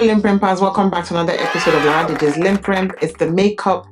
Hello, LinPRinPers. Welcome back to another episode of Laradiji's LinPRinP. It's the makeup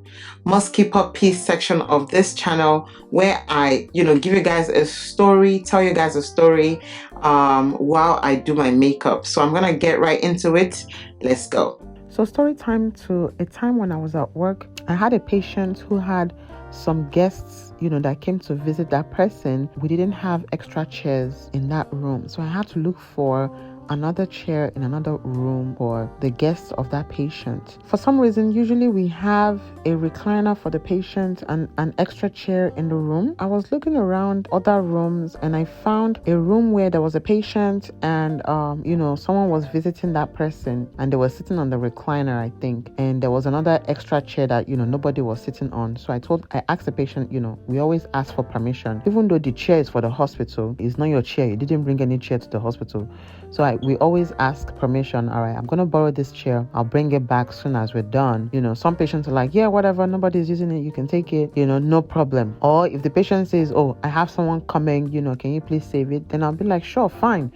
must keep up piece section of this channel where I, give you guys a story, tell you guys a story while I do my makeup. So I'm gonna get right into it. Let's go. So story time to a time when I was at work. I had a patient who had some guests, that came to visit that person. We didn't have extra chairs in that room, so I had to look for another chair in another room for the guests of that patient. For some reason, usually we have a recliner for the patient and an extra chair in the room. I was looking around other rooms and I found a room where there was a patient and someone was visiting that person and they were sitting on the recliner, I think, and there was another extra chair that nobody was sitting on. So I asked the patient, we always ask for permission, even though the chair is for the hospital. It's not your chair. You didn't bring any chair to the hospital. So we always ask permission. All right, I'm going to borrow this chair. I'll bring it back soon as we're done. Some patients are like, yeah, whatever, nobody's using it. You can take it, no problem. Or if the patient says, oh, I have someone coming, can you please save it? Then I'll be like, sure, fine.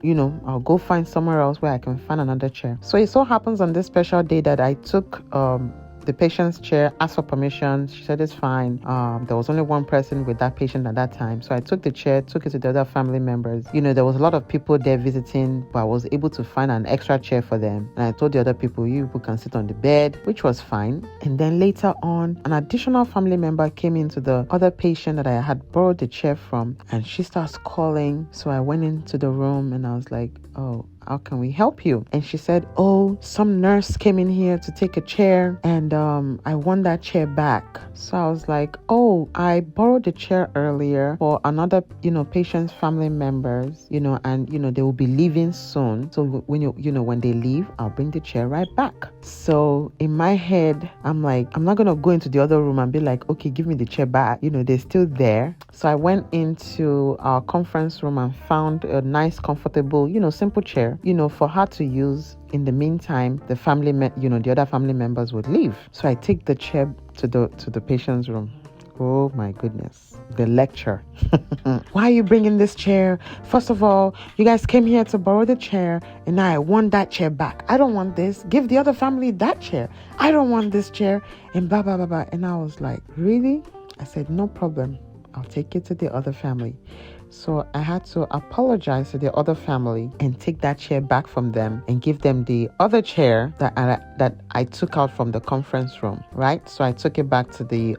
I'll go find somewhere else where I can find another chair. So it so happens on this special day that I took the patient's chair, asked for permission. She said it's fine. There was only one person with that patient at that time. So I took the chair, took it to the other family members. There was a lot of people there visiting, but I was able to find an extra chair for them. And I told the other people, you people can sit on the bed, which was fine. And then later on, an additional family member came into the other patient that I had borrowed the chair from, and she starts calling. So I went into the room and I was like, oh, how can we help you? And she said, oh, some nurse came in here to take a chair and I want that chair back. So I was like, oh, I borrowed the chair earlier for another, patient's family members, and, they will be leaving soon. So when they leave, I'll bring the chair right back. So in my head, I'm like, I'm not going to go into the other room and be like, okay, give me the chair back. They're still there. So I went into our conference room and found a nice, comfortable, simple chair, for her to use. In the meantime, the family, the other family members would leave. So I take the chair to the patient's room. Oh my goodness, the lecture. Why are you bringing this chair? First of all, you guys came here to borrow the chair and now I want that chair back. I don't want this. Give the other family that chair. I don't want this chair. And blah, blah, blah, blah. And I was like, really? I said, no problem. I'll take it to the other family. So I had to apologize to the other family and take that chair back from them and give them the other chair that I took out from the conference room, right? So I took it back to the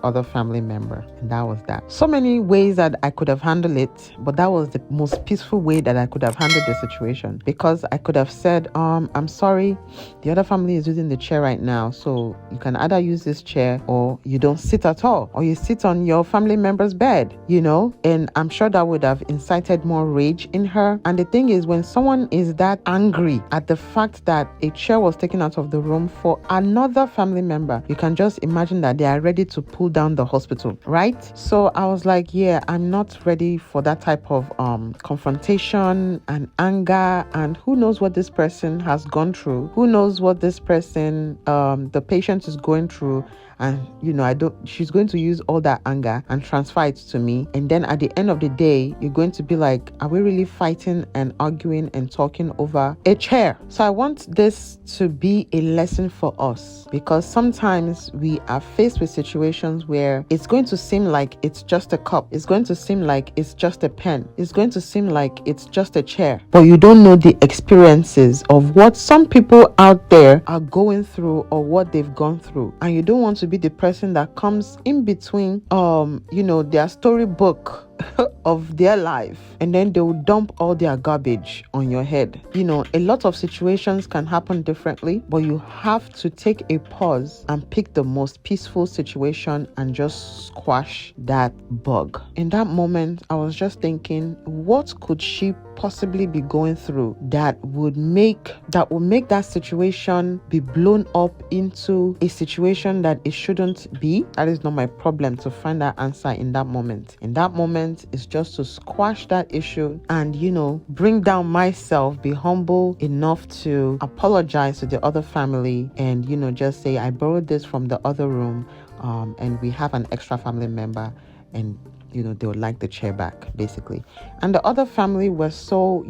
other family member, and that was that. So many ways that I could have handled it, but that was the most peaceful way that I could have handled the situation, because I could have said, I'm sorry, the other family is using the chair right now, so you can either use this chair or you don't sit at all, or you sit on your family member's bed, and I'm sure that would have incited more rage in her. And the thing is, when someone is that angry at the fact that a chair was taken out of the room for another family member, you can just imagine that they are ready to pull down the hospital, right? So I was like, yeah, I'm not ready for that type of confrontation and anger. And who knows what this person has gone through? Who knows what this person, the patient, is going through? And she's going to use all that anger and transfer it to me. And then at the end of the day, you're going to be like, are we really fighting and arguing and talking over a chair? So I want this to be a lesson for us, because sometimes we are faced with situations where it's going to seem like it's just a cup. It's going to seem like it's just a pen. It's going to seem like it's just a chair. But you don't know the experiences of what some people out there are going through or what they've gone through. And you don't want to be the person that comes in between their storybook of their life, and then they will dump all their garbage on your head. A lot of situations can happen differently, but you have to take a pause and pick the most peaceful situation and just squash that bug. In that moment, I was just thinking, what could she possibly be going through that would make that situation be blown up into a situation that it shouldn't be? That is not my problem to find that answer in that moment. In that moment, it's just to squash that issue and bring down myself, be humble enough to apologize to the other family and just say, I borrowed this from the other room and we have an extra family member, and they would like the chair back, basically. And the other family was so,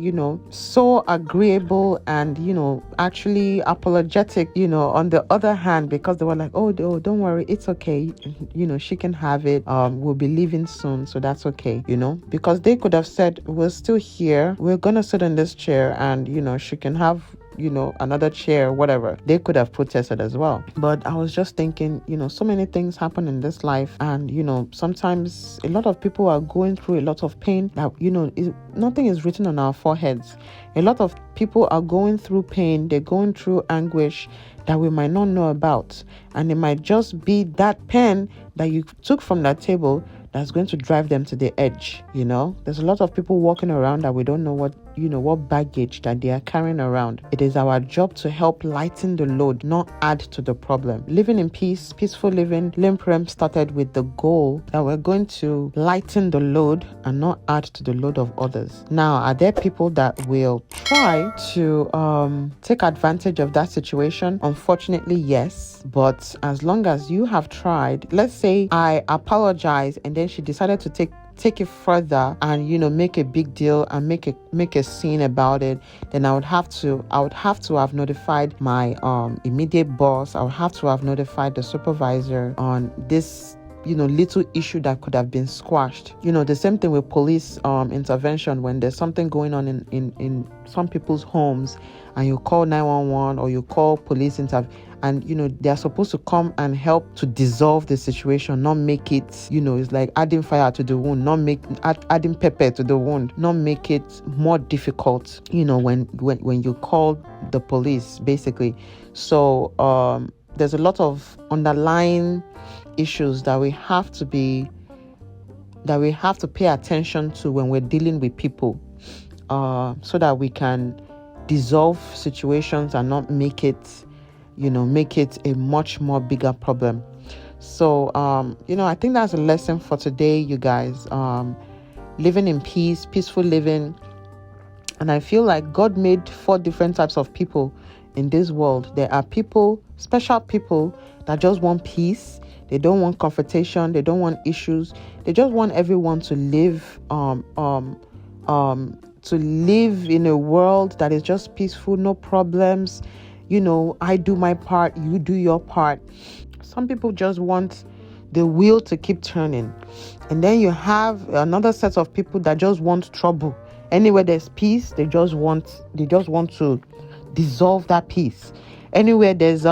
so agreeable and, actually apologetic, on the other hand, because they were like, oh, don't worry, it's okay. She can have it. We'll be leaving soon, so that's okay, because they could have said, we're still here. We're going to sit in this chair and, she can have another chair, whatever. They could have protested as well. But I was just thinking, so many things happen in this life, and sometimes a lot of people are going through a lot of pain that nothing is written on our foreheads. A lot of people are going through pain, they're going through anguish that we might not know about, and it might just be that pen that you took from that table that's going to drive them to the edge. There's a lot of people walking around that we don't know what baggage that they are carrying around. It is our job to help lighten the load, not add to the problem. Living in peace, peaceful living, LinPRinP started with the goal that we're going to lighten the load and not add to the load of others. Now, are there people that will try to take advantage of that situation? Unfortunately, yes. But as long as you have tried, let's say I apologize and then she decided to take it further and make a big deal and make a scene about it, then I would have to have notified my immediate boss. I would have to have notified the supervisor on this little issue that could have been squashed. The same thing with police intervention. When there's something going on in some people's homes and you call 911 or you call police and they're supposed to come and help to dissolve the situation, not make it, it's like adding fire to the wound, not make adding pepper to the wound, not make it more difficult, when you call the police, basically. So there's a lot of underlying issues that we have to pay attention to when we're dealing with people, so that we can dissolve situations and not make it a much more bigger problem. So I think that's a lesson for today, you guys. Living in peace, peaceful living. And I feel like God made 4 different types of people in this world. There are people, special people, that just want peace. They don't want confrontation. They don't want issues. They just want everyone to live in a world that is just peaceful, no problems. I do my part, you do your part. Some people just want the wheel to keep turning. And then you have another set of people that just want trouble. Anywhere there's peace, they just want to dissolve that peace. Anywhere there's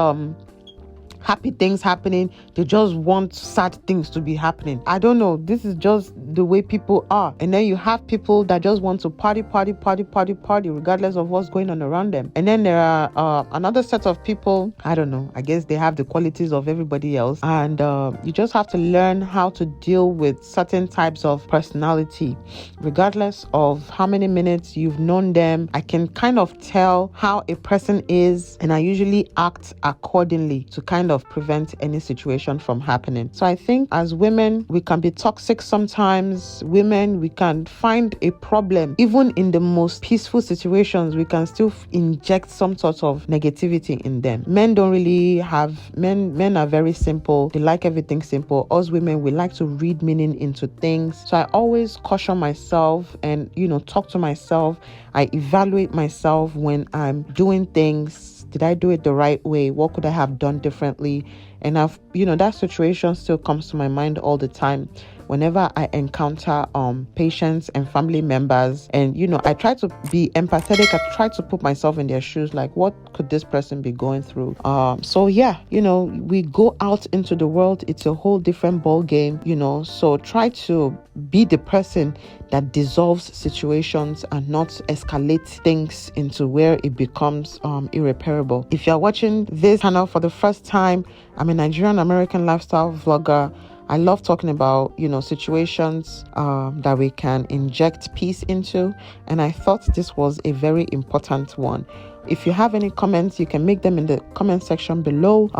happy things happening, they just want sad things to be happening. I don't know. This is just the way people are. And then you have people that just want to party, regardless of what's going on around them. And then there are another set of people, I don't know, I guess they have the qualities of everybody else. And you just have to learn how to deal with certain types of personality. Regardless of how many minutes you've known them, I can kind of tell how a person is, and I usually act accordingly to kind of prevent any situation from happening. So I think as women, we can be toxic sometimes. Women, we can find a problem. Even in the most peaceful situations, we can still inject some sort of negativity in them. Men don't really have, men are very simple. They like everything simple. Us women, we like to read meaning into things. So I always caution myself and, talk to myself. I evaluate myself when I'm doing things. Did I do it the right way? What could I have done differently? And that situation still comes to my mind all the time whenever I encounter patients and family members. And, I try to be empathetic. I try to put myself in their shoes. Like, what could this person be going through? So yeah, we go out into the world. It's a whole different ball game, so try to be the person that dissolves situations and not escalate things into where it becomes irreparable. If you're watching this channel for the first time, I'm a Nigerian American lifestyle vlogger. I love talking about, situations that we can inject peace into. And I thought this was a very important one. If you have any comments, you can make them in the comment section below.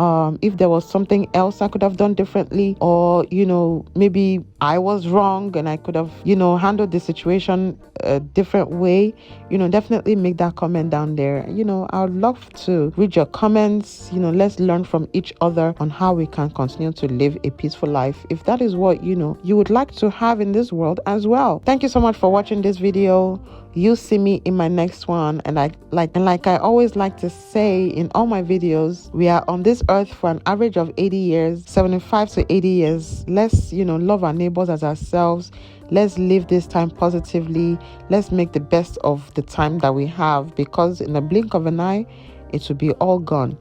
If there was something else I could have done differently, or maybe I was wrong and I could have handled the situation a different way, definitely make that comment down there. I would love to read your comments. Let's learn from each other on how we can continue to live a peaceful life, if that is what you would like to have in this world as well. Thank you so much for watching this video. You see me in my next one, and like I always like to say in all my videos, we are on this earth for an average of 80 years, 75 to 80 years. Let's love our neighbors as ourselves. Let's live this time positively. Let's make the best of the time that we have, because in the blink of an eye, it will be all gone.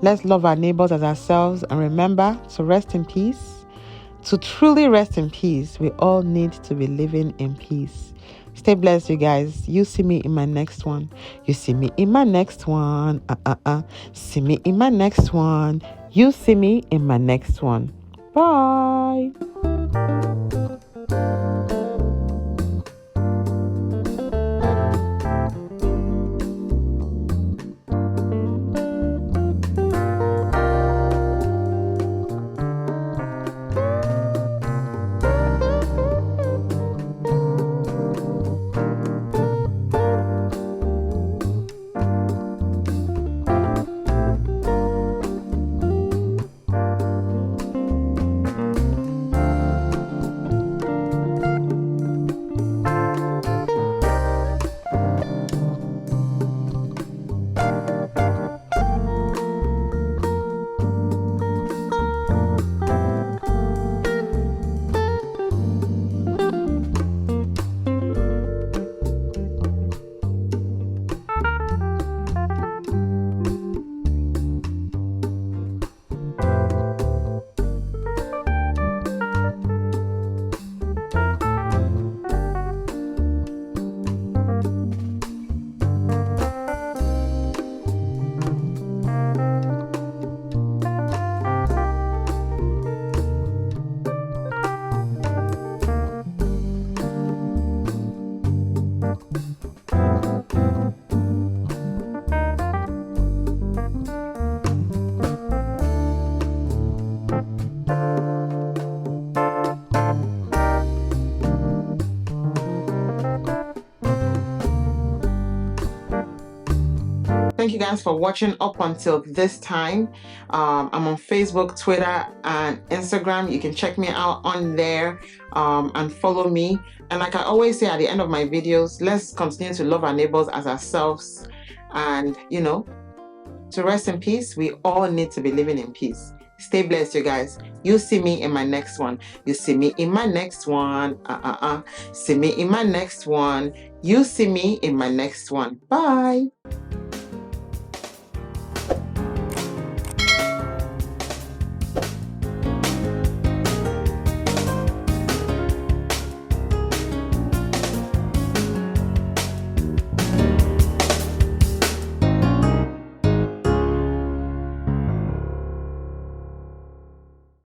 Let's love our neighbors as ourselves, and remember to rest in peace. To truly rest in peace, we all need to be living in peace. Stay blessed, you guys. You see me in my next one. You see me in my next one. See me in my next one. You see me in my next one. Bye. Thank you guys for watching up until this time. I'm on Facebook, Twitter, and Instagram. You can check me out on there and follow me. And like I always say at the end of my videos, let's continue to love our neighbors as ourselves. And, to rest in peace, we all need to be living in peace. Stay blessed, you guys. You see me in my next one. You see me in my next one. See me in my next one. You see me in my next one. Bye.